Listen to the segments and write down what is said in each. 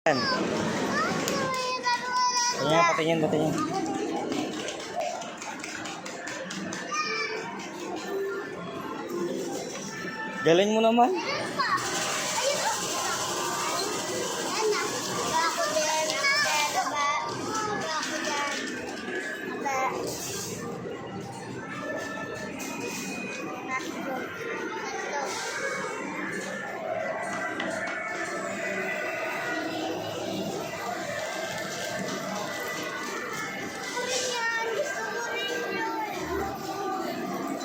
Yan. Patingin, patingin. Galing mo naman.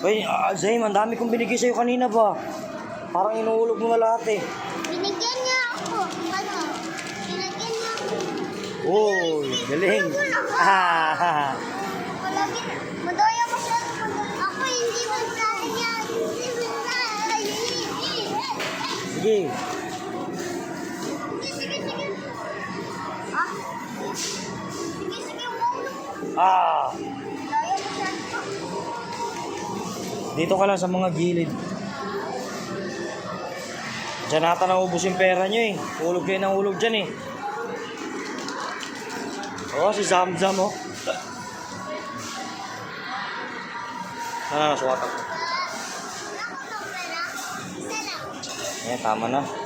Uy, Zaym, ang dami kong binigay sa'yo kanina ba? Parang inuulog mo na lahat eh. Binigyan niya ako. Ano? Binigyan niya ako. Uy, galing. Palagi, madaya ko siya. Ako hindi mo sa akin yan. Sige. Sige. Ha? Sige, Ah, madaya ko siya. dito ka lang sa mga gilid. Diyan nata naubos yung pera nyo eh. Hulog kayo ng hulog dyan eh. Oh, si Zamzam oh. Suwatan ko. Tama na.